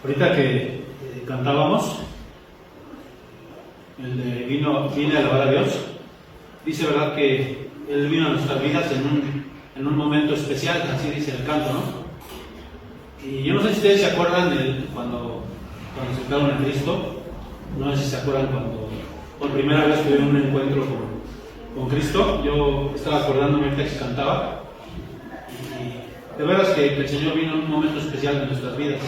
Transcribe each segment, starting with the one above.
Ahorita que cantábamos, el de vine a alabar a Dios, dice, ¿verdad?, que Él vino a nuestras vidas en un momento especial, así dice el canto, ¿no? Y yo no sé si ustedes se acuerdan cuando aceptaron a Cristo, no sé si se acuerdan cuando por primera vez tuvieron un encuentro con Cristo. Yo estaba acordándome ahorita que cantaba, y de veras que el Señor vino en un momento especial en nuestras vidas.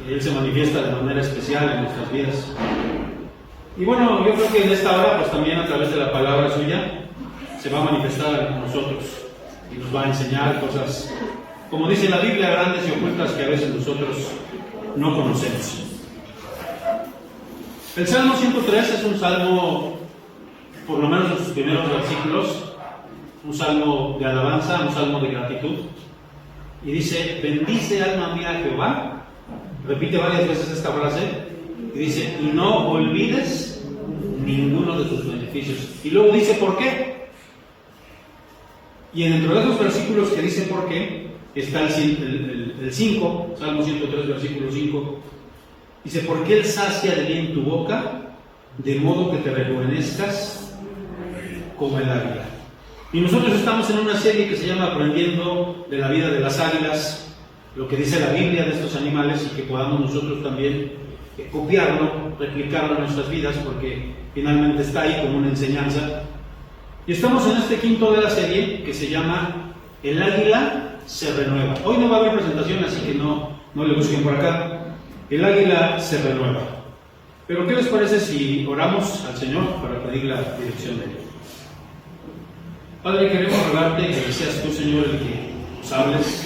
Y Él se manifiesta de manera especial en nuestras vidas. Y bueno, yo creo que en esta hora, pues también a través de la palabra suya, se va a manifestar a nosotros y nos va a enseñar cosas, como dice la Biblia, grandes y ocultas que a veces nosotros no conocemos. El Salmo 103 es un salmo, por lo menos en sus primeros versículos, un salmo de alabanza, un salmo de gratitud. Y dice, bendice alma mía a Jehová. Repite varias veces esta frase. Y dice, y no olvides ninguno de sus beneficios. Y luego dice, ¿por qué? Y dentro de esos versículos que dice por qué, está el 5, Salmo 103, versículo 5. Dice, porque Él sacia de bien tu boca, de modo que te rejuvenezcas como el águila. Y nosotros estamos en una serie que se llama Aprendiendo de la vida de las águilas, lo que dice la Biblia de estos animales, y que podamos nosotros también copiarlo, replicarlo en nuestras vidas, porque finalmente está ahí como una enseñanza. Y estamos en este quinto de la serie que se llama El águila se renueva. Hoy no va a haber presentación, así que no le busquen por acá. El águila se renueva. Pero ¿qué les parece si oramos al Señor para pedir la dirección de Él? Padre, queremos rogarte que seas tú, Señor, el que nos hables,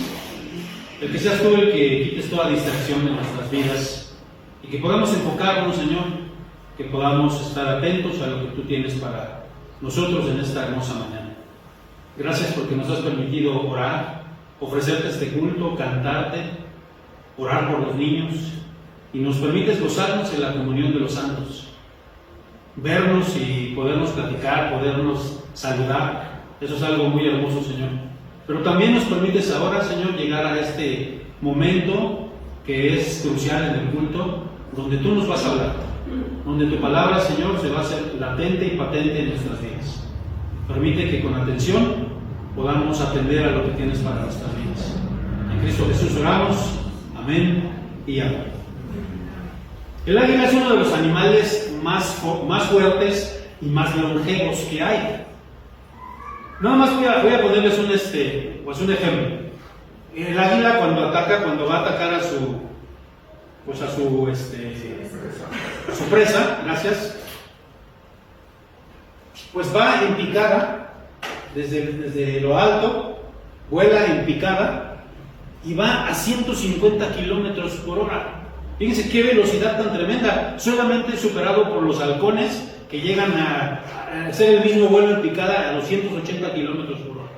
el que seas tú el que quites toda distracción de nuestras vidas, y que podamos enfocarnos, Señor, que podamos estar atentos a lo que tú tienes para nosotros en esta hermosa mañana. Gracias porque nos has permitido orar, ofrecerte este culto, cantarte, orar por los niños, y nos permites gozarnos en la comunión de los santos, vernos y podernos platicar, podernos saludar. Eso es algo muy hermoso, Señor. Pero también nos permites ahora, Señor, llegar a este momento que es crucial en el culto, donde tú nos vas a hablar, donde tu palabra, Señor, se va a hacer latente y patente en nuestras vidas. Permite que con atención podamos atender a lo que tienes para nuestras vidas. En Cristo Jesús oramos. Amén y amén. El águila es uno de los animales más fuertes y más longevos que hay. Nada más voy a ponerles un ejemplo. El águila cuando va a atacar a su presa, gracias, pues va en picada, desde lo alto, vuela en picada y va a 150 kilómetros por hora. Fíjense qué velocidad tan tremenda, solamente superado por los halcones, que llegan a hacer el mismo vuelo en picada a los 180 kilómetros por hora.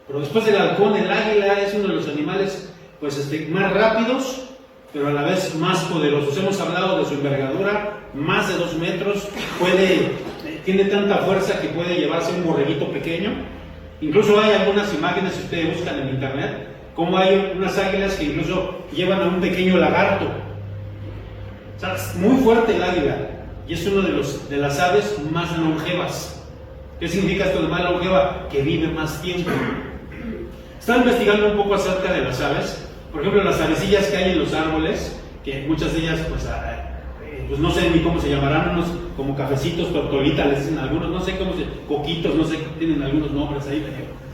Pero después del halcón, el águila es uno de los animales más rápidos, pero a la vez más poderosos. Hemos hablado de su envergadura, más de 2 metros, tiene tanta fuerza que puede llevarse un borreguito pequeño. Incluso hay algunas imágenes, si ustedes buscan en internet, como hay unas águilas que incluso llevan a un pequeño lagarto. O sea, es muy fuerte el águila, y es uno de las aves más longevas. ¿Qué significa esto de más longeva? Que vive más tiempo. Estaba investigando un poco acerca de las aves. Por ejemplo, las avecillas que hay en los árboles, que muchas de ellas, pues no sé ni cómo se llamarán, unos como cafecitos, tortolitas, les dicen algunos, no sé cómo coquitos, no sé, tienen algunos nombres ahí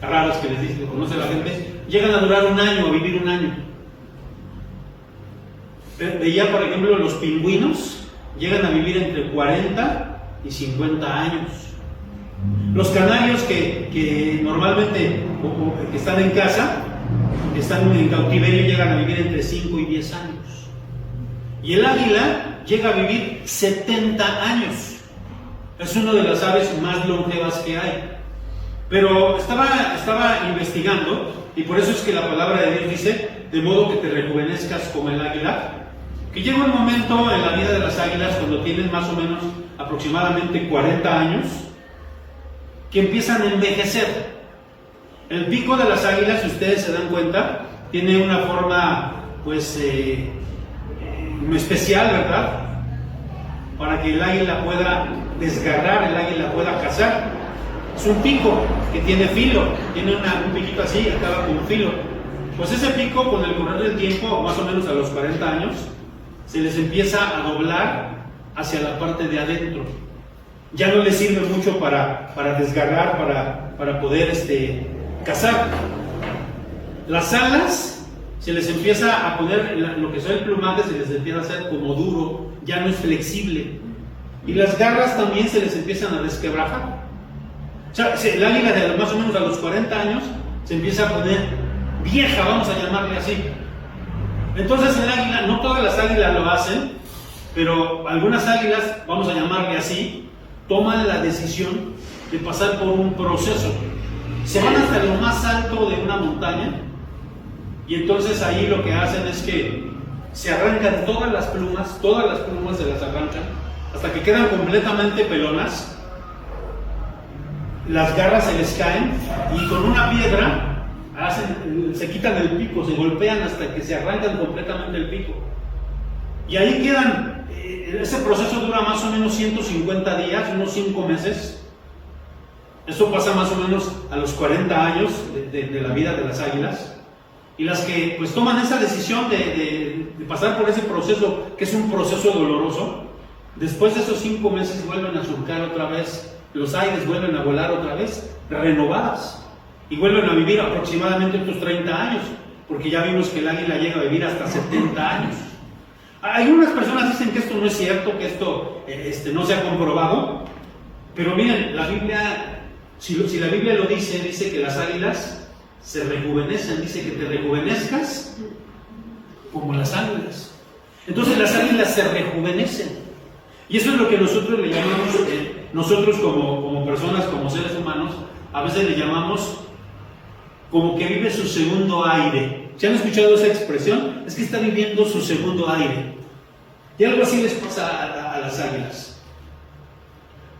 raros que les dicen, que conoce la gente, llegan a durar un año, a vivir un año. Veía, por ejemplo, los pingüinos llegan a vivir entre 40 y 50 años. Los canarios que normalmente que están en casa, están en cautiverio, llegan a vivir entre 5 y 10 años. Y el águila llega a vivir 70 años. Es una de las aves más longevas que hay. Pero estaba investigando, y por eso es que la palabra de Dios dice, de modo que te rejuvenezcas como el águila, que llega un momento en la vida de las águilas, cuando tienen más o menos aproximadamente 40 años, que empiezan a envejecer. El pico de las águilas, si ustedes se dan cuenta, tiene una forma pues especial, ¿verdad? Para que el águila pueda desgarrar, el águila pueda cazar. Es un pico que tiene filo, tiene un piquito así, acaba con un filo. Pues ese pico, con el correr del tiempo, más o menos a los 40 años, se les empieza a doblar hacia la parte de adentro. Ya no les sirve mucho para desgarrar, para poder cazar. Las alas se les empieza a poner, lo que son el plumaje se les empieza a hacer como duro, ya no es flexible. Y las garras también se les empiezan a desquebrajar. O sea, el águila de más o menos a los 40 años se empieza a poner vieja, vamos a llamarle así. Entonces el águila, no todas las águilas lo hacen, pero algunas águilas, vamos a llamarle así, toman la decisión de pasar por un proceso. Se van hasta lo más alto de una montaña y entonces ahí lo que hacen es que se arrancan todas las plumas se las arrancan hasta que quedan completamente pelonas. Las garras se les caen y con una piedra se quitan el pico, se golpean hasta que se arrancan completamente el pico. Y ahí quedan. Ese proceso dura más o menos 150 días, unos 5 meses. Esto pasa más o menos a los 40 años de la vida de las águilas. Y las que pues toman esa decisión de pasar por ese proceso, que es un proceso doloroso, después de esos 5 meses vuelven a surcar otra vez los aires, vuelven a volar otra vez, renovadas, y vuelven a vivir aproximadamente otros 30 años, porque ya vimos que el águila llega a vivir hasta 70 años. Algunas personas dicen que esto no es cierto, que esto no se ha comprobado, pero miren, la Biblia, si la Biblia lo dice que las águilas se rejuvenecen, dice que te rejuvenezcas como las águilas. Entonces las águilas se rejuvenecen. Y eso es lo que nosotros le llamamos, nosotros como personas, como seres humanos, a veces le llamamos como que vive su segundo aire. ¿Se han escuchado esa expresión? Es que está viviendo su segundo aire. Y algo así les pasa a las águilas.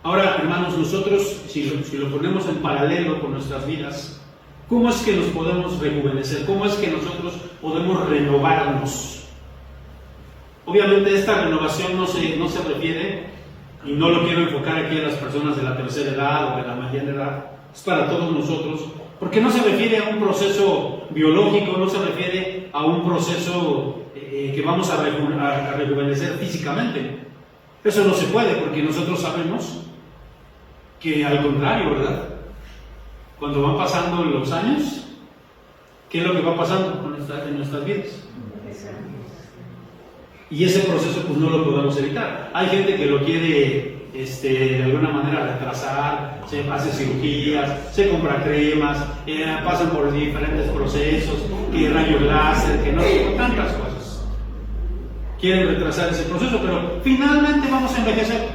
Ahora, hermanos, nosotros, si lo ponemos en paralelo con nuestras vidas, ¿cómo es que nos podemos rejuvenecer? ¿Cómo es que nosotros podemos renovarnos? Obviamente esta renovación no se refiere, y no lo quiero enfocar aquí a las personas de la tercera edad o de la mediana edad, es para todos nosotros, porque no se refiere a un proceso biológico, no se refiere a un proceso que vamos a rejuvenecer físicamente. Eso no se puede, porque nosotros sabemos que al contrario, ¿verdad? Cuando van pasando los años, ¿qué es lo que va pasando en nuestras vidas? Y ese proceso pues no lo podemos evitar. Hay gente que lo quiere de alguna manera retrasar, se hace cirugías, se compra cremas, pasan por diferentes procesos, que rayos láser, que no sé, tantas cosas. Quieren retrasar ese proceso, pero finalmente vamos a envejecer.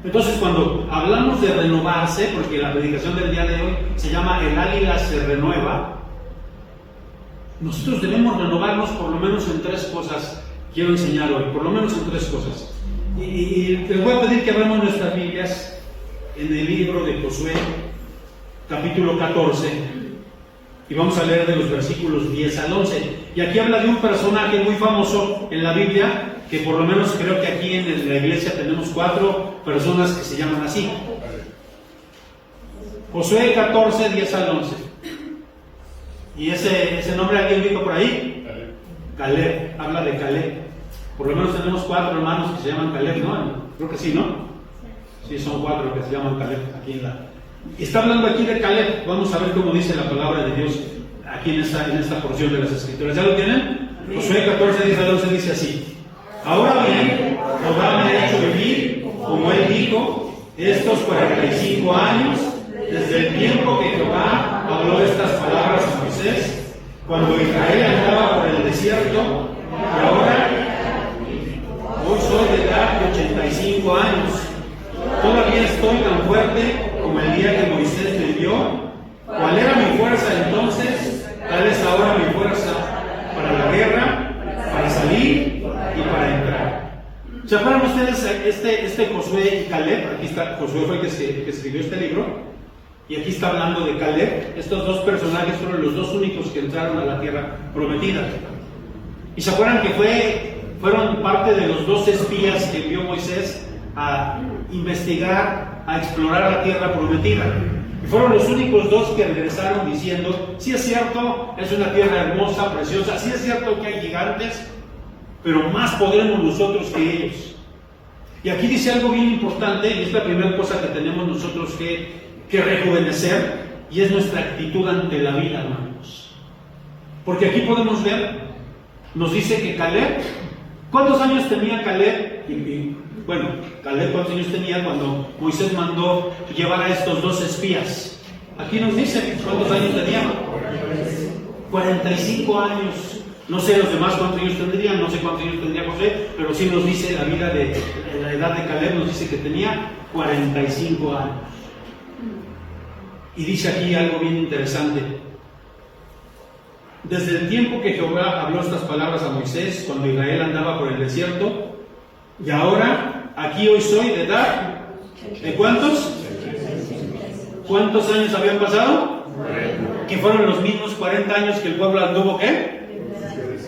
Entonces cuando hablamos de renovarse, porque la predicación del día de hoy se llama El águila se renueva, nosotros debemos renovarnos por lo menos en 3 cosas. Quiero enseñar hoy, por lo menos en 3 cosas. Y les voy a pedir que abramos nuestras Biblias en el libro de Josué, capítulo 14, y vamos a leer de los versículos 10 al 11. Y aquí habla de un personaje muy famoso en la Biblia, que por lo menos creo que aquí en la iglesia tenemos 4 personas que se llaman así. Josué 14, 10 al 11. ¿Y ese nombre alguien dijo por ahí? Caleb, habla de Caleb. Por lo menos tenemos 4 hermanos que se llaman Caleb, ¿no? Creo que sí, ¿no? Sí, son 4 que se llaman Caleb aquí en la... Está hablando aquí de Caleb. Vamos a ver cómo dice la palabra de Dios aquí en esta porción de las Escrituras. ¿Ya lo tienen? Josué 14, 10 al 11 dice así: Ahora bien, Jehová me ha hecho vivir, como él dijo, estos 45 años, desde el tiempo que Jehová habló estas palabras a Moisés, cuando Israel andaba por el desierto, y ahora hoy soy de edad de 85 años. Todavía estoy tan fuerte como el día que Moisés me vio. ¿Cuál era mi fuerza entonces? Tal es ahora mi fuerza para la guerra, para salir y para entrar. ¿Se acuerdan ustedes este Josué y Caleb? Aquí está, Josué fue el que escribió este libro. Y aquí está hablando de Caleb. Estos dos personajes fueron los dos únicos que entraron a la tierra prometida. Y se acuerdan que fueron parte de los 2 espías que envió Moisés a investigar, a explorar la tierra prometida. Y fueron los únicos 2 que regresaron diciendo: sí es cierto, es una tierra hermosa, preciosa, sí es cierto que hay gigantes, pero más podremos nosotros que ellos. Y aquí dice algo bien importante, y es la primera cosa que tenemos nosotros que rejuvenecer, y es nuestra actitud ante la vida, hermanos. Porque aquí podemos ver, nos dice que Caleb, ¿cuántos años tenía Caleb? Bueno, Caleb, ¿cuántos años tenía cuando Moisés mandó llevar a estos 2 espías? Aquí nos dice cuántos años tenían. 45 años. No sé los demás cuántos años tendrían, no sé cuántos años tendría José, pero sí nos dice la edad de Caleb, nos dice que tenía 45 años. Y dice aquí algo bien interesante. Desde el tiempo que Jehová habló estas palabras a Moisés, cuando Israel andaba por el desierto, y ahora, aquí hoy soy de edad, ¿de cuántos? ¿Cuántos años habían pasado? Que fueron los mismos 40 años que el pueblo anduvo, ¿qué?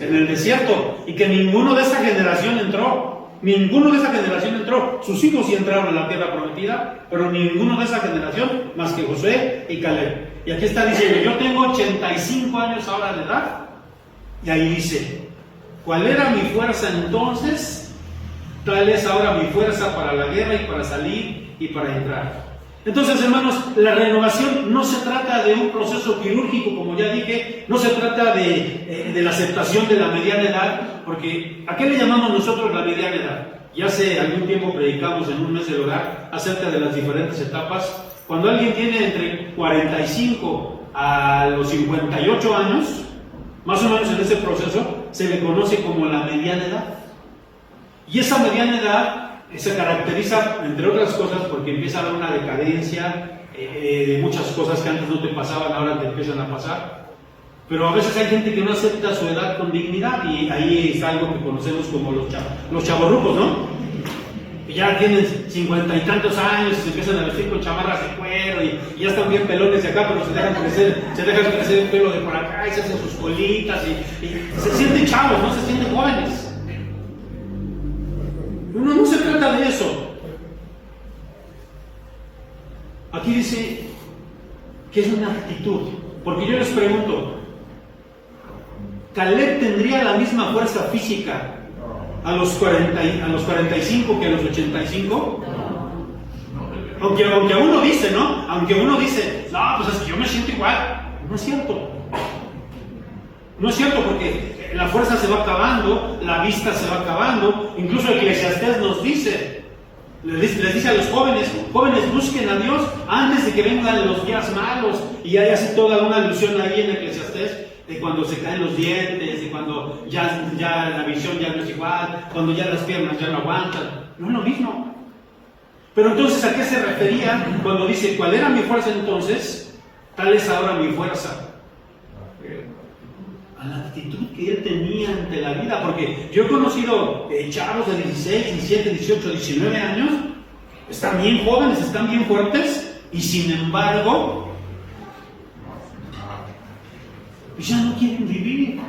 En el desierto, y que ninguno de esa generación entró. Ninguno de esa generación entró. Sus hijos sí entraron a la tierra prometida, pero ninguno de esa generación más que Josué y Caleb. Y aquí está diciendo: yo tengo 85 años ahora de edad. Y ahí dice: ¿cuál era mi fuerza entonces? Tal es ahora mi fuerza para la guerra y para salir y para entrar. Entonces, hermanos, la renovación no se trata de un proceso quirúrgico, como ya dije, no se trata de la aceptación de la mediana edad, porque ¿a qué le llamamos nosotros la mediana edad? Ya hace algún tiempo predicamos en un mes del hogar acerca de las diferentes etapas. Cuando alguien tiene entre 45 a los 58 años, más o menos en ese proceso, se le conoce como la mediana edad. Y esa mediana edad se caracteriza, entre otras cosas, porque empieza a haber una decadencia de muchas cosas que antes no te pasaban, ahora te empiezan a pasar. Pero a veces hay gente que no acepta su edad con dignidad, y ahí es algo que conocemos como los chavorrucos, ¿no? Que ya tienen 50 y tantos años y se empiezan a vestir con chamarras de cuero y ya están bien pelones de acá, pero se dejan crecer el pelo de por acá y se hacen sus colitas y se sienten chavos, no se sienten jóvenes. No se trata de eso. Aquí dice que es una actitud. Porque yo les pregunto, ¿Caleb tendría la misma fuerza física a los 45 que a los 85? Aunque uno dice, ¿no? Aunque uno dice, no, pues es que yo me siento igual. No es cierto. No es cierto, porque la fuerza se va acabando, la vista se va acabando. Incluso Eclesiastés nos dice, les dice a los jóvenes, busquen a Dios antes de que vengan los días malos. Y hay así toda una alusión ahí en Eclesiastés de cuando se caen los dientes, de cuando ya la visión ya no es igual, cuando ya las piernas ya no aguantan. No es lo mismo. Pero entonces, ¿a qué se refería cuando dice, ¿cuál era mi fuerza entonces? Tal es ahora mi fuerza. A la actitud que él tenía ante la vida, porque yo he conocido chavos de 16, 17, 18, 19 años, están bien jóvenes, están bien fuertes, y sin embargo, ya no quieren vivir.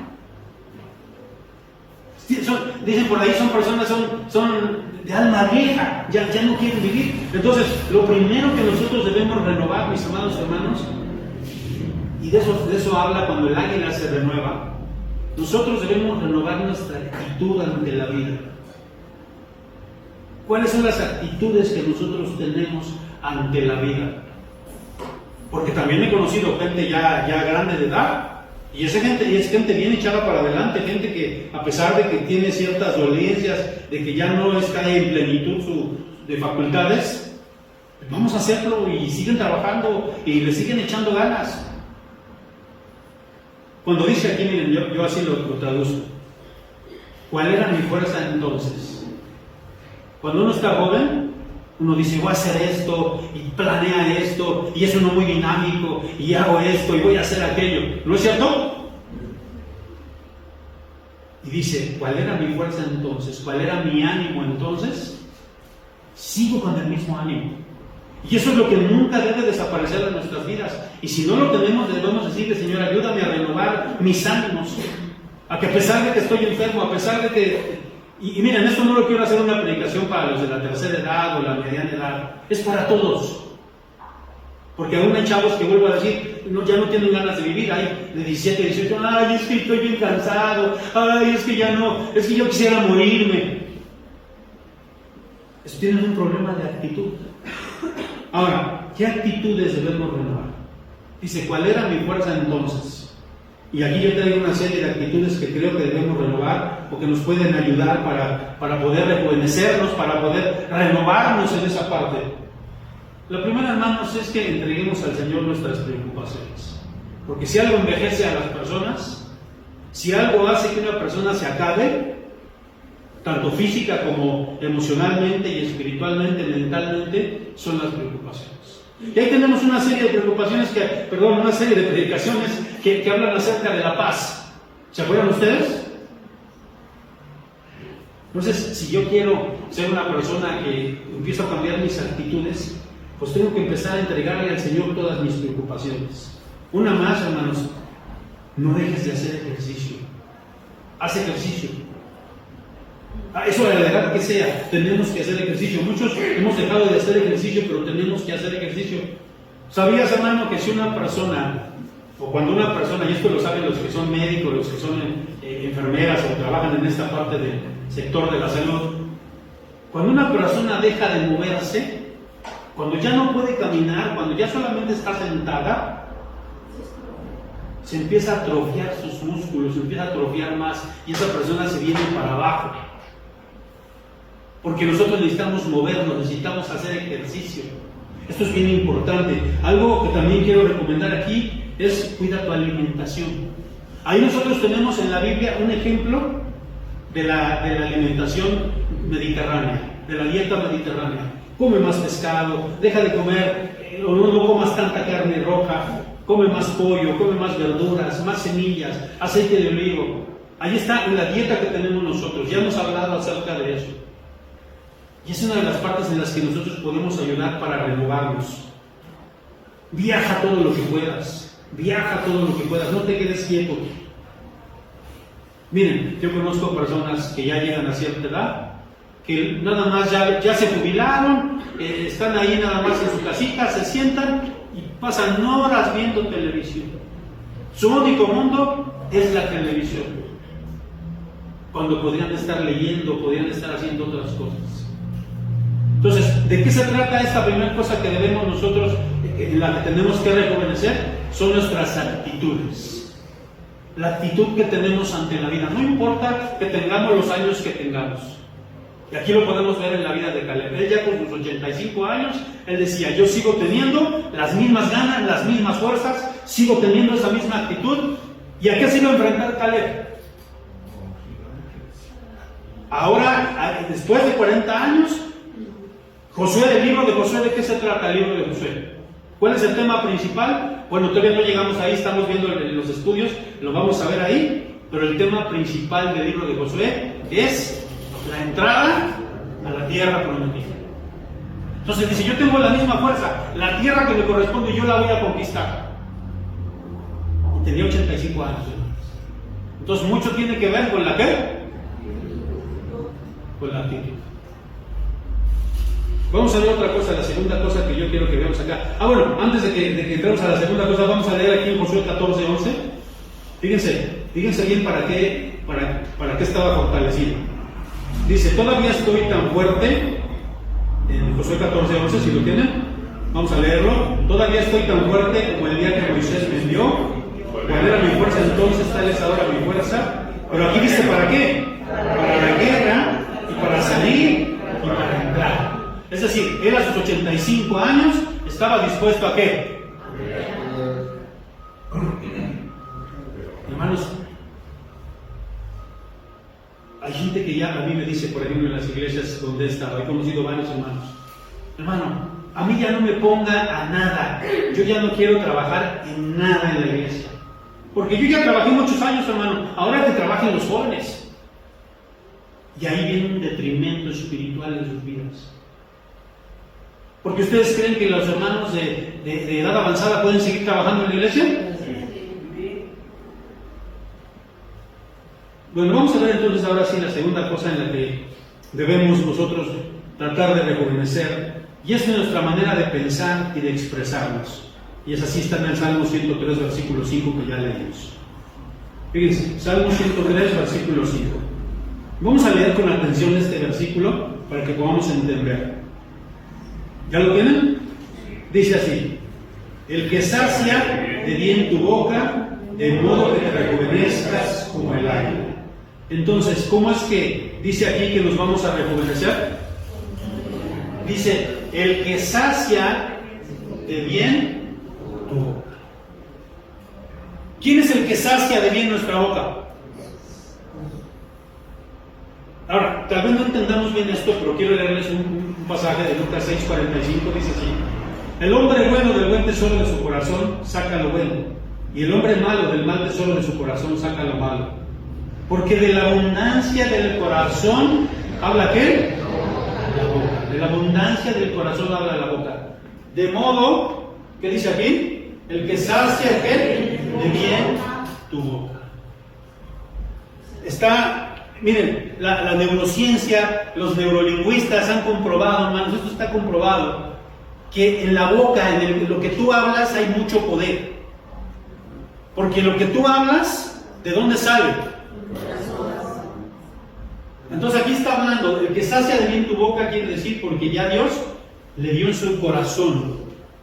Dicen por ahí, son personas, son de alma vieja, ya no quieren vivir. Entonces, lo primero que nosotros debemos renovar, mis amados hermanos, y de eso habla cuando el águila se renueva, nosotros debemos renovar nuestra actitud ante la vida. ¿Cuáles son las actitudes que nosotros tenemos ante la vida? Porque también he conocido gente ya grande de edad, y es gente bien echada para adelante, gente que a pesar de que tiene ciertas dolencias, de que ya no está en plenitud de facultades, vamos a hacerlo y siguen trabajando y le siguen echando ganas. Cuando dice aquí, miren, yo así lo traduzco. ¿Cuál era mi fuerza entonces? Cuando uno está joven, uno dice, voy a hacer esto, y planea esto, y es uno muy dinámico, y hago esto, y voy a hacer aquello. ¿No es cierto? Y dice, ¿cuál era mi fuerza entonces? ¿Cuál era mi ánimo entonces? Sigo con el mismo ánimo. Y eso es lo que nunca debe desaparecer de nuestras vidas. Y si no lo tenemos, debemos decirle: Señor, ayúdame a renovar mis ánimos. A que a pesar de que estoy enfermo, a pesar de que... Y miren, esto no lo quiero hacer una predicación para los de la tercera edad o la mediana edad. Es para todos. Porque aún hay chavos que, vuelvo a decir, ya no tienen ganas de vivir. Hay de 17, 18, ay, es que estoy bien cansado. Ay, es que ya no, es que yo quisiera morirme. Eso tienen un problema de actitud. Ahora, ¿qué actitudes debemos renovar? Dice: ¿cuál era mi fuerza entonces? Y aquí yo traigo una serie de actitudes que creo que debemos renovar o que nos pueden ayudar para poder rejuvenecernos, para poder renovarnos en esa parte. La primera, hermanos, es que entreguemos al Señor nuestras preocupaciones. Porque si algo envejece a las personas, si algo hace que una persona se acabe, tanto física como emocionalmente y espiritualmente, mentalmente, son las preocupaciones. Y ahí tenemos una serie de preocupaciones una serie de predicaciones que hablan acerca de la paz. ¿Se acuerdan ustedes? Entonces, si yo quiero ser una persona que empiezo a cambiar mis actitudes, pues tengo que empezar a entregarle al Señor todas mis preocupaciones. Una más, hermanos: no dejes de hacer ejercicio. Haz ejercicio. Eso de la edad que sea, tenemos que hacer ejercicio. Muchos hemos dejado de hacer ejercicio, pero tenemos que hacer ejercicio. ¿Sabías, hermano, que si una persona, o cuando una persona, y esto lo saben los que son médicos, los que son enfermeras o trabajan en esta parte del sector de la salud, cuando una persona deja de moverse, cuando ya no puede caminar, cuando ya solamente está sentada, se empieza a atrofiar sus músculos, se empieza a atrofiar más, y esa persona se viene para abajo. Porque nosotros necesitamos movernos, necesitamos hacer ejercicio. Esto es bien importante. Algo que también quiero recomendar aquí es: cuida tu alimentación. Ahí nosotros tenemos en la Biblia un ejemplo de la alimentación mediterránea, de la dieta mediterránea. Come más pescado, deja de comer, no comas tanta carne roja, come más pollo, come más verduras, más semillas, aceite de olivo. Ahí está en la dieta que tenemos nosotros. Ya hemos hablado acerca de eso. Y es una de las partes en las que nosotros podemos ayudar para renovarnos. Viaja todo lo que puedas. Viaja todo lo que puedas. No te quedes quieto. Miren, yo conozco personas que ya llegan a cierta edad, que nada más ya se jubilaron, están ahí nada más en su casita, se sientan y pasan horas viendo televisión. Su único mundo es la televisión. Cuando podrían estar leyendo, podrían estar haciendo otras cosas. Entonces, ¿de qué se trata esta primera cosa que debemos nosotros, en la que tenemos que rejuvenecer? Son nuestras actitudes. La actitud que tenemos ante la vida. No importa que tengamos los años que tengamos. Y aquí lo podemos ver en la vida de Caleb. Él ya con sus 85 años, él decía: yo sigo teniendo las mismas ganas, las mismas fuerzas, sigo teniendo esa misma actitud. ¿Y a qué se iba a enfrentar Caleb? Ahora, después de 40 años, Josué, el libro de Josué, ¿de qué se trata el libro de Josué? ¿Cuál es el tema principal? Bueno, todavía no llegamos ahí, estamos viendo los estudios, lo vamos a ver ahí, pero el tema principal del libro de Josué es la entrada a la tierra prometida. Entonces dice: yo tengo la misma fuerza, la tierra que me corresponde, yo la voy a conquistar. Y tenía 85 años. Entonces mucho tiene que ver con la ¿qué? Con la actitud. Vamos a ver otra cosa, la segunda cosa que yo quiero que veamos acá. Bueno, antes de que entremos a la segunda cosa, vamos a leer aquí en Josué 14:11. Fíjense bien para qué estaba fortalecido. Dice: todavía estoy tan fuerte, en Josué 14:11, si lo tienen, vamos a leerlo. Todavía estoy tan fuerte como el día que Moisés me envió. ¿Cuál era mi fuerza entonces? Tal es ahora mi fuerza. Pero aquí dice: ¿para qué? Para la guerra, y para salir, y para entrar. Es decir, él a sus 85 años estaba dispuesto a ¿qué? Hermanos, hay gente que ya a mí me dice, por ejemplo, en las iglesias donde he estado, he conocido varios hermanos: hermano, a mí ya no me ponga a nada, yo ya no quiero trabajar en nada en la iglesia, porque yo ya trabajé muchos años, hermano, ahora que trabajen los jóvenes. Y ahí viene un detrimento espiritual en sus vidas. Porque ustedes creen que los hermanos de edad avanzada pueden seguir trabajando en la iglesia. Bueno, vamos a ver entonces ahora sí la segunda cosa en la que debemos nosotros tratar de rejuvenecer, y es nuestra manera de pensar y de expresarnos. Y es así, está en el Salmo 103, versículo 5, que ya leímos. Fíjense, Salmo 103, versículo 5. Vamos a leer con atención este versículo para que podamos entender. ¿Ya lo tienen? Dice así: el que sacia de bien tu boca, de modo que te rejuvenezcas como el águila. Entonces, ¿cómo es que dice aquí que nos vamos a rejuvenecer? Dice, el que sacia de bien tu boca. ¿Quién es el que sacia de bien nuestra boca? Ahora, tal vez no entendamos bien esto, pero quiero leerles un pasaje de Lucas 6:45, dice así: el hombre bueno del buen tesoro de su corazón saca lo bueno, y el hombre malo del mal tesoro de su corazón saca lo malo. Porque de la abundancia del corazón, ¿habla qué? La boca. De la abundancia del corazón habla la boca. De modo, ¿qué dice aquí? El que sacia, ¿qué? De bien tu boca. Miren, la neurociencia, los neurolingüistas han comprobado, hermanos, esto está comprobado, que en la boca, en lo que tú hablas, hay mucho poder. Porque lo que tú hablas, ¿de dónde sale? Entonces aquí está hablando, el que sacia de bien tu boca quiere decir porque ya Dios le dio en su corazón,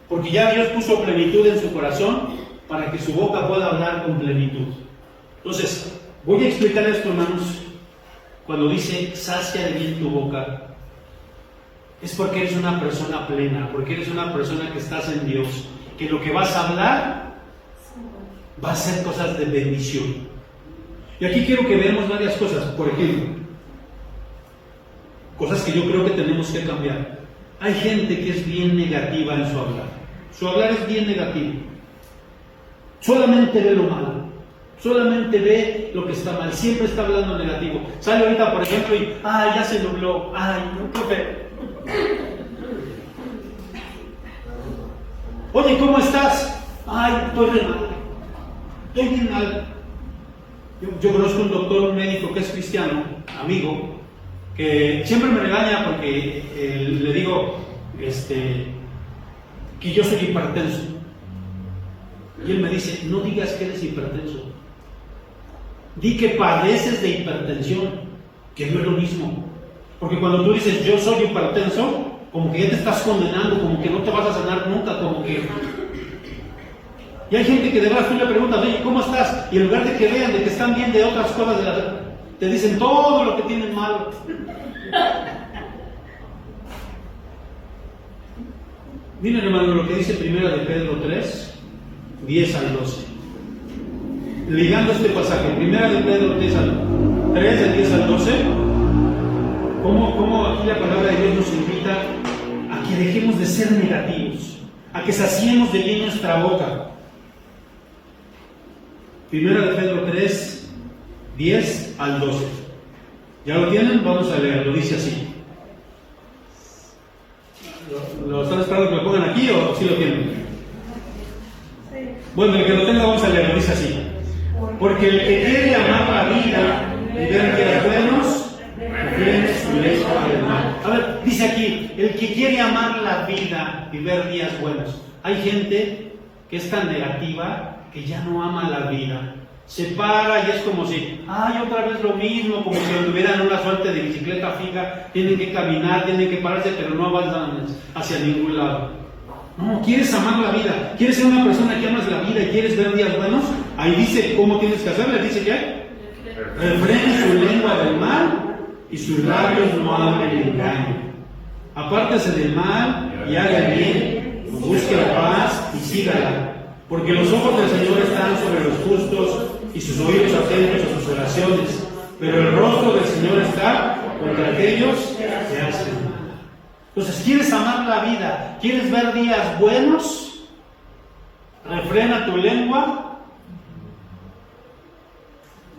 porque ya Dios puso plenitud en su corazón para que su boca pueda hablar con plenitud. Entonces, voy a explicar esto, hermanos. Cuando dice sacia de bien tu boca, es porque eres una persona plena, porque eres una persona que estás en Dios, que lo que vas a hablar va a ser cosas de bendición. Y aquí quiero que veamos varias cosas. Por ejemplo, cosas que yo creo que tenemos que cambiar. Hay gente que es bien negativa en su hablar. Su hablar es bien negativo. Solamente ve lo malo. Solamente ve lo que está mal. Siempre está hablando negativo. Sale ahorita, por ejemplo, y ya se nubló. No, profe. Oye, ¿cómo estás? Estoy re mal. Estoy bien mal. Yo conozco un doctor, un médico que es cristiano, amigo, que siempre me regaña porque le digo que yo soy hipertenso. Y él me dice, no digas que eres hipertenso. Di que padeces de hipertensión, que no es lo mismo. Porque cuando tú dices, yo soy hipertenso, como que ya te estás condenando, como que no te vas a sanar nunca, como que... Y hay gente que de verdad tú le preguntas, oye, ¿cómo estás? Y en lugar de que vean de que están bien de otras cosas, te dicen todo lo que tienen malo. Miren, hermano, lo que dice 1 de Pedro 3, 10 al 12. Ligando este pasaje, 1 de Pedro 3, de 10 al 12, cómo aquí la palabra de Dios nos invita a que dejemos de ser negativos, a que saciemos de bien nuestra boca. 1 de Pedro 3, 10 al 12. ¿Ya lo tienen? Vamos a leerlo, dice así. ¿Lo están esperando que lo pongan aquí o sí lo tienen? Sí. Bueno, el que lo tenga vamos a leerlo, dice así. Porque el que quiere amar la vida y ver días buenos, tiene su lengua del mal. A ver, dice aquí, el que quiere amar la vida y ver días buenos. Hay gente que es tan negativa que ya no ama la vida. Se para y es como si, otra vez lo mismo, como si tuvieran una suerte de bicicleta fija, tienen que caminar, tienen que pararse, pero no avanzan hacia ningún lado. No, quieres amar la vida, quieres ser una persona que amas la vida y quieres ver días buenos. Ahí dice cómo tienes que hacerle, dice que refrene su lengua del mal y sus labios no hablen engaño. Apártese del mal y haga el bien, busque la paz y sígala. Porque los ojos del Señor están sobre los justos y sus oídos atentos a sus oraciones, pero el rostro del Señor está contra aquellos que hacen mal. Entonces, ¿quieres amar la vida? ¿Quieres ver días buenos? Refrena tu lengua.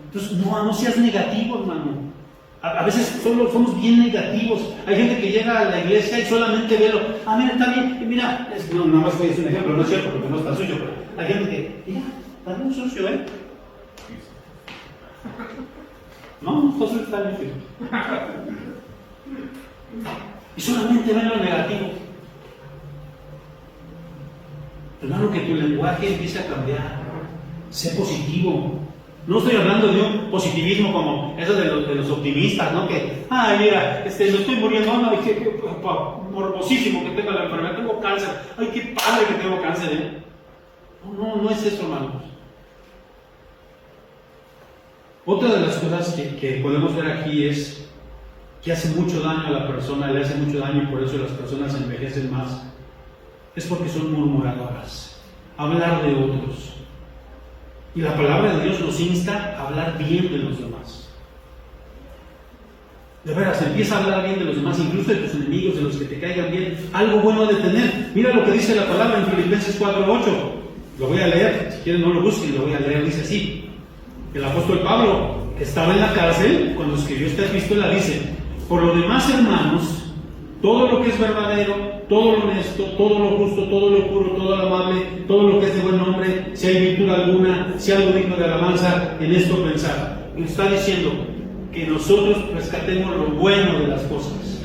Entonces, no seas negativo, hermano. A veces solo somos bien negativos. Hay gente que llega a la iglesia y solamente ve lo, mira, está bien, y mira, no, nada más voy a decir un ejemplo, no es cierto porque no está suyo, pero hay gente que, mira, está bien sucio, ¿eh? No, entonces está bien sucio. Y solamente ven lo negativo. Hermano, que tu lenguaje empiece a cambiar. Sé positivo. No estoy hablando de un positivismo como eso de los optimistas, ¿no? Que, mira, me estoy muriendo, no, que morbosísimo que tengo la enfermedad, tengo cáncer, ay, qué padre que tengo cáncer, ¿eh? No es eso, hermanos. Otra de las cosas que podemos ver aquí es que hace mucho daño a la persona, le hace mucho daño y por eso las personas envejecen más, es porque son murmuradoras, hablar de otros. Y la palabra de Dios nos insta a hablar bien de los demás. De veras, empieza a hablar bien de los demás, incluso de tus enemigos, de los que te caigan bien. Algo bueno de tener. Mira lo que dice la palabra en Filipenses 4:8. Lo voy a leer, si quieren no lo busquen, lo voy a leer. Dice así: el apóstol Pablo estaba en la cárcel cuando escribió esta epístola, dice: por lo demás, hermanos, todo lo que es verdadero, todo lo honesto, todo lo justo, todo lo puro, todo lo amable, todo lo que es de buen nombre, si hay virtud alguna, si algo digno de alabanza, en esto pensar. Y está diciendo que nosotros rescatemos lo bueno de las cosas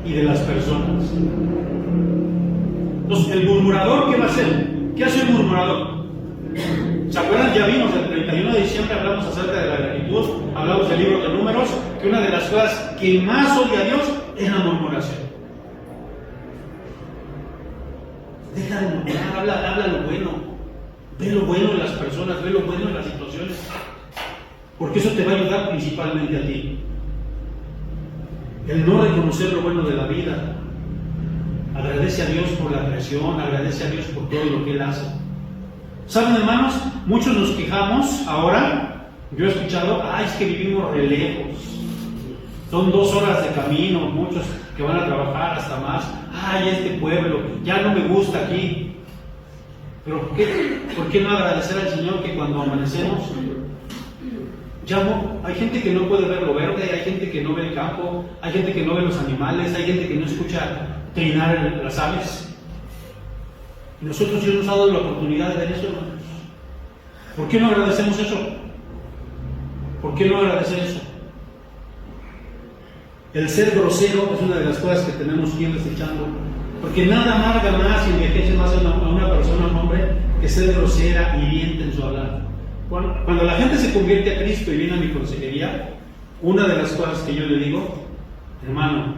y de las personas. Entonces, ¿el murmurador qué va a hacer? ¿Qué hace el murmurador? ¿Se acuerdan? Ya vimos el 31 de diciembre, hablamos acerca de la gratitud, hablamos del libro de Números, que una de las cosas que más odia a Dios es la murmuración. Deja de murmurar, habla lo bueno, ve lo bueno en las personas, ve lo bueno en las situaciones, porque eso te va a ayudar principalmente a ti. El no reconocer lo bueno de la vida. Agradece a Dios por la creación, agradece a Dios por todo lo que Él hace. ¿Saben, hermanos? Muchos nos quejamos ahora. Yo he escuchado, es que vivimos re lejos. Son 2 horas de camino, muchos que van a trabajar hasta más. Este pueblo, ya no me gusta aquí. Pero ¿por qué no agradecer al Señor que cuando amanecemos, hay gente que no puede ver lo verde, hay gente que no ve el campo, hay gente que no ve los animales, hay gente que no escucha trinar las aves? Y nosotros Dios nos ha dado la oportunidad de ver eso, hermanos. ¿Por qué no agradecemos eso? ¿Por qué no agradecer eso? El ser grosero es una de las cosas que tenemos que ir desechando, porque nada amarga más y envejece más a una persona, a un hombre, que ser grosera y hiriente en su hablar. Cuando la gente se convierte a Cristo y viene a mi consejería, una de las cosas que yo le digo: hermano,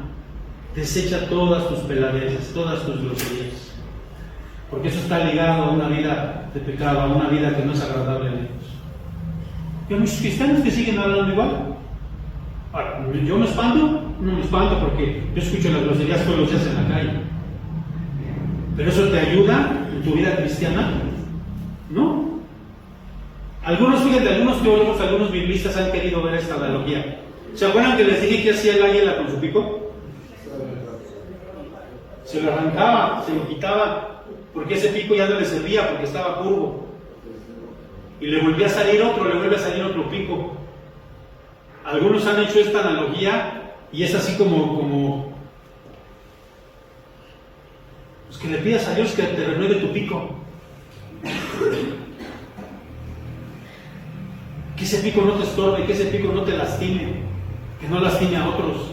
desecha todas tus peladeces, todas tus groserías, porque eso está ligado a una vida de pecado, a una vida que no es agradable a Dios. Y a muchos cristianos que siguen hablando igual. Ahora, ¿yo me espanto? No me espanto, porque yo escucho las groserías todos los días en la calle. ¿Pero eso te ayuda en tu vida cristiana? No. Algunos teólogos, algunos biblistas han querido ver esta analogía. ¿Se acuerdan que les dije que hacía el águila con su pico? Se lo arrancaba, se lo quitaba, porque ese pico ya no le servía, porque estaba curvo. Y le volvía a salir otro pico. Algunos han hecho esta analogía y es así como pues que le pidas a Dios que te renueve tu pico. Que ese pico no te estorbe, que ese pico no te lastime, que no lastime a otros.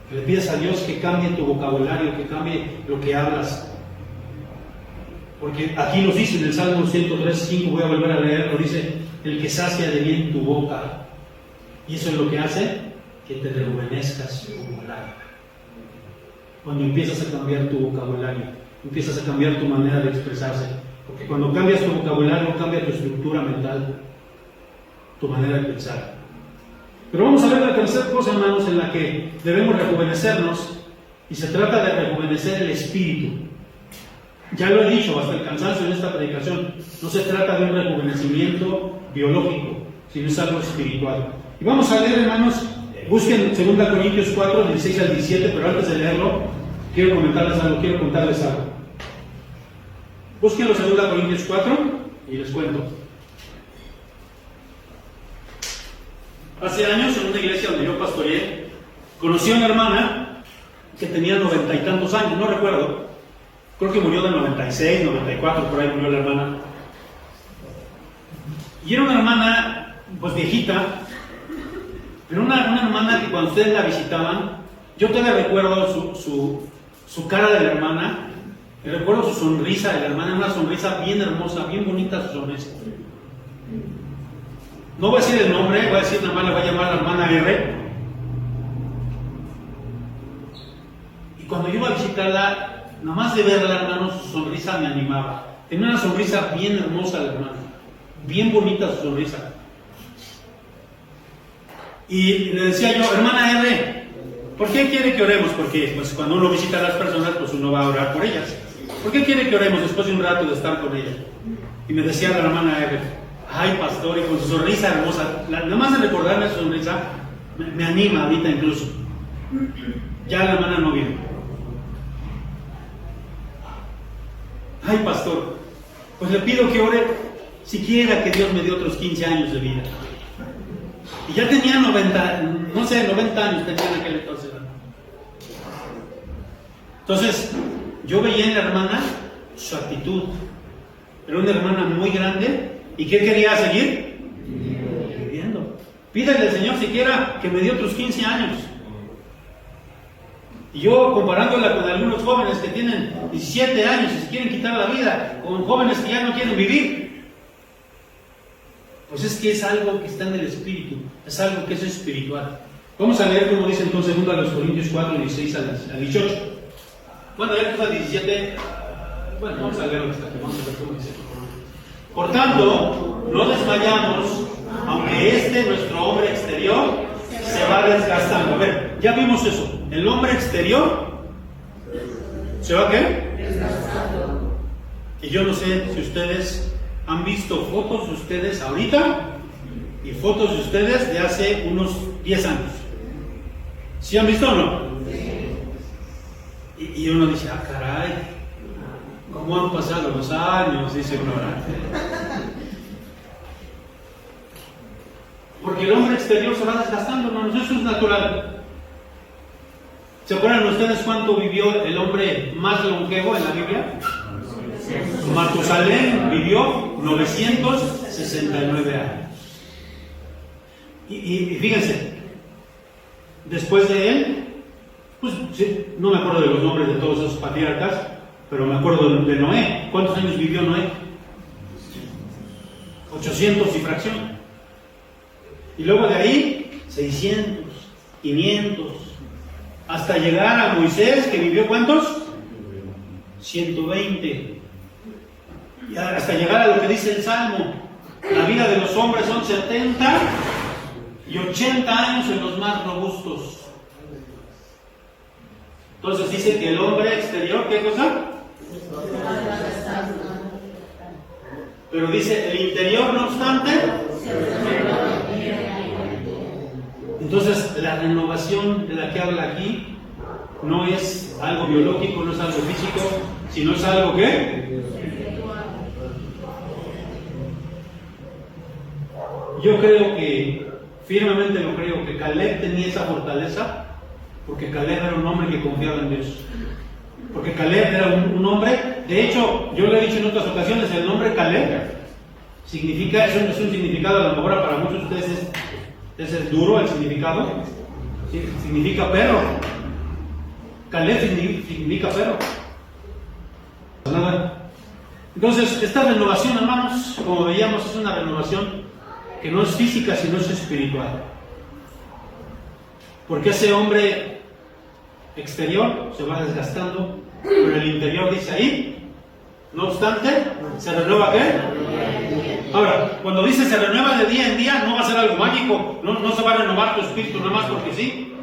Que le pidas a Dios que cambie tu vocabulario, que cambie lo que hablas. Porque aquí nos dice en el Salmo 103:5, voy a volver a leerlo, dice: el que sacia de bien tu boca. Y eso es lo que hace que te rejuvenezcas como el águila. Cuando empiezas a cambiar tu vocabulario, empiezas a cambiar tu manera de expresarse. Porque cuando cambias tu vocabulario, cambia tu estructura mental, tu manera de pensar. Pero vamos a ver la tercera cosa, hermanos, en la que debemos rejuvenecernos, y se trata de rejuvenecer el espíritu. Ya lo he dicho hasta el cansancio en esta predicación, no se trata de un rejuvenecimiento biológico, sino es algo espiritual. Y vamos a leer, hermanos, busquen 2 Corintios 4, 16 al 17, pero antes de leerlo, quiero contarles algo. Busquen 2 Corintios 4 y les cuento. Hace años, en una iglesia donde yo pastoreé, conocí a una hermana que tenía 90 y tantos años, no recuerdo. Creo que murió de 96, 94, por ahí murió la hermana. Y era una hermana, pues viejita, pero una hermana que cuando ustedes la visitaban, yo todavía recuerdo su cara de la hermana, y recuerdo su sonrisa de la hermana, una sonrisa bien hermosa, bien bonita su sonrisa. No voy a decir el nombre, voy a decir nada más, le voy a llamar a la hermana R. Y cuando yo iba a visitarla, nada más de verla, hermano, su sonrisa me animaba. Tenía una sonrisa bien hermosa la hermana, bien bonita su sonrisa. Y le decía yo, hermana R, ¿por qué quiere que oremos? Porque pues, cuando uno visita a las personas, pues uno va a orar por ellas. ¿Por qué quiere que oremos después de un rato de estar con ella? Y me decía la hermana R, ay pastor, y con su sonrisa hermosa, nada más de recordarme su sonrisa, me anima ahorita incluso. Ya la hermana no viene. Ay pastor, pues le pido que ore siquiera que Dios me dé otros 15 años de vida. Y ya tenía 90, no sé, 90 años tenía en aquel entonces. Entonces, yo veía en la hermana su actitud. Era una hermana muy grande. ¿Y qué quería seguir? Viviendo. Pídele al Señor siquiera que me dé otros 15 años. Y yo comparándola con algunos jóvenes que tienen 17 años y se quieren quitar la vida, con jóvenes que ya no quieren vivir. Pues es que es algo que está en el espíritu, es algo que es espiritual. Vamos a leer como dice entonces 2 Corintios 4, 16 al 18. Bueno, ya está 17. Bueno, vamos a leerlo hasta que vamos a ver cómo dice. Por tanto, no desmayamos, aunque nuestro hombre exterior, se va desgastando. A ver, ya vimos eso. El hombre exterior, ¿se va qué? Desgastando. Y yo no sé si ustedes han visto fotos de ustedes ahorita y fotos de ustedes de hace unos 10 años. ¿Sí han visto o no? Y uno dice, ah, caray, ¿cómo han pasado los años? Dice uno. Porque el hombre exterior se va desgastando, hermanos, eso es natural. ¿Se acuerdan ustedes cuánto vivió el hombre más longevo en la Biblia? Matusalén vivió 969 años. Y fíjense, después de él, pues sí, no me acuerdo de los nombres de todos esos patriarcas, pero me acuerdo de Noé. ¿Cuántos años vivió Noé? 800 y fracción. Y luego de ahí, 600, 500, hasta llegar a Moisés, que vivió ¿cuántos? 120. Y hasta llegar a lo que dice el Salmo, la vida de los hombres son 70 y 80 años en los más robustos. Entonces dice que el hombre exterior, ¿qué cosa? Pero dice el interior, no obstante. Entonces la renovación de la que habla aquí no es algo biológico, no es algo físico, sino es algo ¿qué? Yo creo que, firmemente lo creo, que Caleb tenía esa fortaleza, porque Caleb era un hombre que confiaba en Dios. Porque Caleb era un hombre, de hecho, yo lo he dicho en otras ocasiones, el nombre Caleb significa, es un significado, a lo mejor para muchos de ustedes es duro el significado, ¿sí? Significa perro. Caleb significa perro. Nada. Entonces, esta renovación, hermanos, como veíamos, es una renovación que no es física, sino es espiritual. Porque ese hombre exterior se va desgastando, pero el interior dice ahí, no obstante, ¿se renueva qué? Ahora, cuando dice se renueva de día en día, no va a ser algo mágico, no se va a renovar tu espíritu nada más porque sí.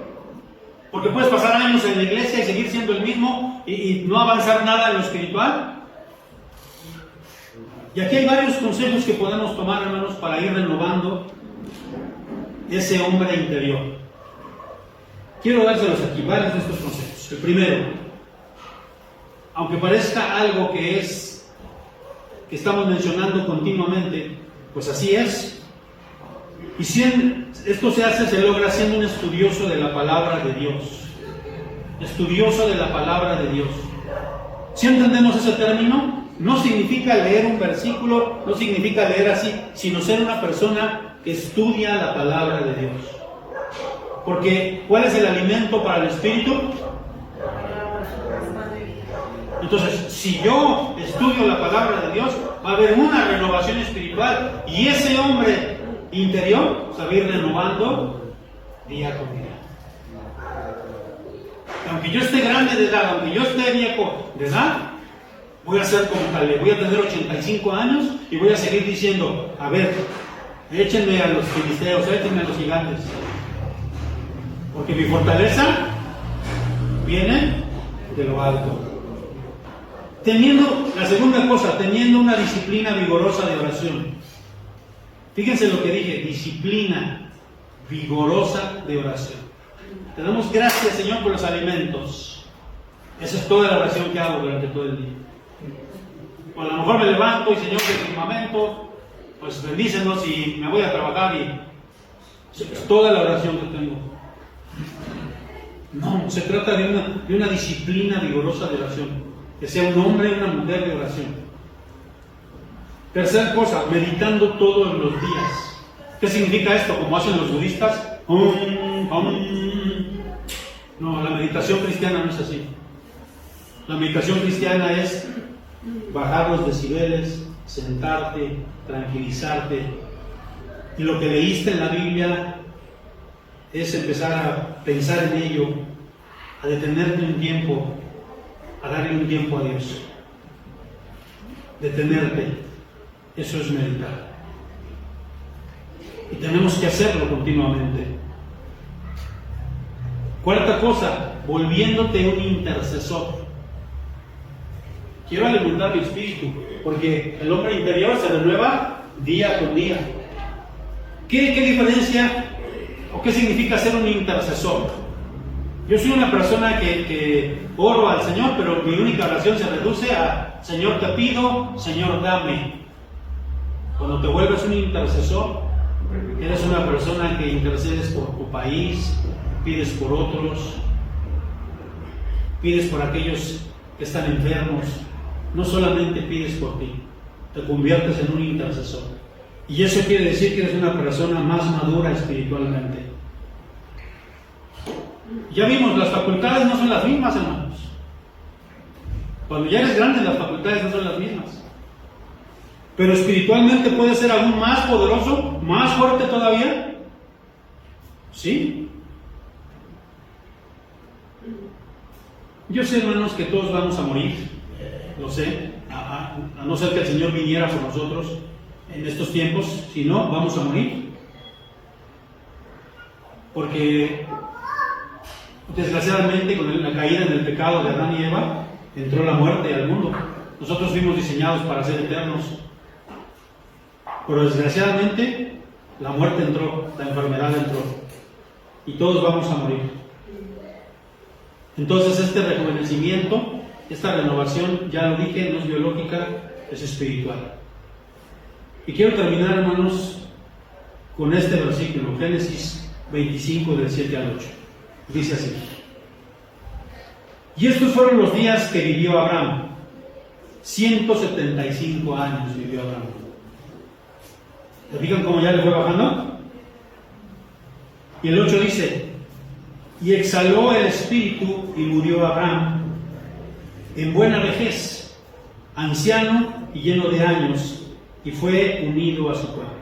Porque puedes pasar años en la iglesia y seguir siendo el mismo y no avanzar nada en lo espiritual. Y aquí hay varios consejos que podemos tomar, hermanos, para ir renovando ese hombre interior. Quiero dárselos aquí, varios de estos consejos. El primero, aunque parezca algo que estamos mencionando continuamente, pues así es. Esto se logra siendo un estudioso de la palabra de Dios. Estudioso de la palabra de Dios. ¿Sí entendemos ese término? No significa leer un versículo, no significa leer así, sino ser una persona que estudia la palabra de Dios. Porque, ¿cuál es el alimento para el espíritu? Entonces, si yo estudio la palabra de Dios, va a haber una renovación espiritual, y ese hombre interior se va a ir renovando día con día. Aunque yo esté grande de edad, aunque yo esté viejo de edad, voy a ser como tal, voy a tener 85 años y voy a seguir diciendo, a ver, échenme a los filisteos, échenme a los gigantes. Porque mi fortaleza viene de lo alto. La segunda cosa, teniendo una disciplina vigorosa de oración. Fíjense lo que dije, disciplina vigorosa de oración. Te damos gracias, Señor, por los alimentos. Esa es toda la oración que hago durante todo el día. O a lo mejor me levanto y, Señor, que en mi momento, pues bendícenos y me voy a trabajar y es toda la oración que tengo. No, se trata de una disciplina vigorosa de oración. Que sea un hombre y una mujer de oración. Tercera cosa, meditando todos los días. ¿Qué significa esto? Como hacen los budistas. No, la meditación cristiana no es así. La meditación cristiana es bajar los decibeles, sentarte, tranquilizarte. Y lo que leíste en la Biblia es empezar a pensar en ello, a detenerte un tiempo, a darle un tiempo a Dios. Detenerte, eso es meditar. Y tenemos que hacerlo continuamente. Cuarta cosa, volviéndote un intercesor. Quiero alimentar mi espíritu, porque el hombre interior se renueva día con día. ¿Qué diferencia o qué significa ser un intercesor? Yo soy una persona que oro al Señor, pero mi única oración se reduce a Señor te pido, Señor dame. Cuando te vuelves un intercesor, eres una persona que intercedes por tu país, pides por otros, pides por aquellos que están enfermos, no solamente pides por ti, te conviertes en un intercesor. Y eso quiere decir que eres una persona más madura espiritualmente. Ya vimos, las facultades no son las mismas, hermanos. Cuando ya eres grande, las facultades no son las mismas. Pero espiritualmente puedes ser aún más poderoso, más fuerte todavía. ¿Sí? Yo sé, hermanos, que todos vamos a morir. Lo sé. A no ser que el Señor viniera por nosotros en estos tiempos. Si no, vamos a morir. Porque desgraciadamente con la caída en el pecado de Adán y Eva entró la muerte al mundo. Nosotros fuimos diseñados para ser eternos, pero desgraciadamente la muerte entró, la enfermedad entró y todos vamos a morir. Entonces este rejuvenecimiento, esta renovación, ya lo dije, no es biológica, es espiritual. Y quiero terminar, hermanos, con este versículo, Génesis 25 del 7 al 8. Dice así: y estos fueron los días que vivió Abraham. 175 años vivió Abraham. ¿Se fijan cómo ya le fue bajando? Y el 8 dice: y exhaló el espíritu y murió Abraham en buena vejez, anciano y lleno de años, y fue unido a su pueblo.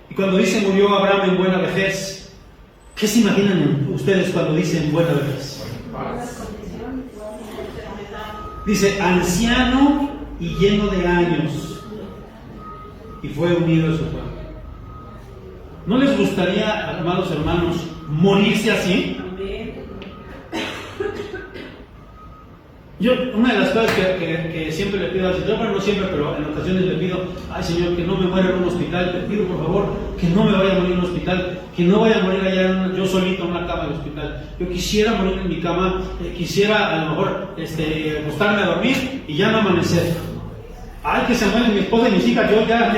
Y cuando dice murió Abraham en buena vejez, ¿qué se imaginan ustedes cuando dicen buena vejez? Dice anciano y lleno de años, y fue unido a su pueblo. ¿No les gustaría, amados hermanos, morirse así? Yo, una de las cosas que siempre le pido al Señor, bueno, no siempre, pero en ocasiones le pido: ay Señor, que no me muera en un hospital, te pido por favor que no me vaya a morir en un hospital, que no vaya a morir allá yo solito en una cama del hospital. Yo quisiera morir en mi cama, quisiera a lo mejor acostarme a dormir y ya no amanecer. Ay, que se mueren mi esposa y mis hijas, yo ya.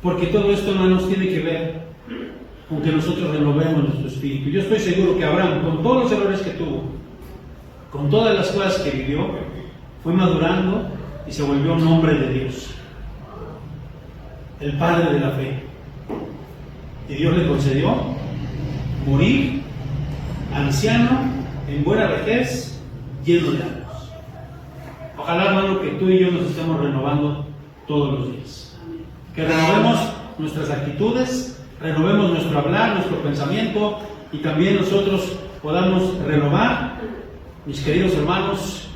Porque todo esto, hermanos, tiene que ver con que nosotros renovemos nuestro espíritu. Yo estoy seguro que Abraham, con todos los errores que tuvo, con todas las cosas que vivió, fue madurando y se volvió un hombre de Dios, el padre de la fe. Y Dios le concedió morir anciano, en buena vejez, lleno de años. Ojalá, hermano, que tú y yo nos estemos renovando todos los días. Que renovemos nuestras actitudes, renovemos nuestro hablar, nuestro pensamiento, y también nosotros podamos renovar, mis queridos hermanos,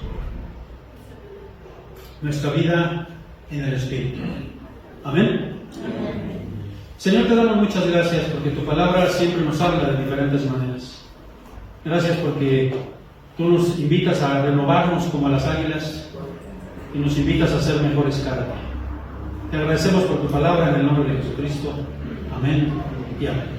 nuestra vida en el Espíritu. Amén. Señor, te damos muchas gracias porque tu palabra siempre nos habla de diferentes maneras. Gracias porque tú nos invitas a renovarnos como las águilas y nos invitas a ser mejores cada día. Te agradecemos por tu palabra en el nombre de Jesucristo. Amén y amén.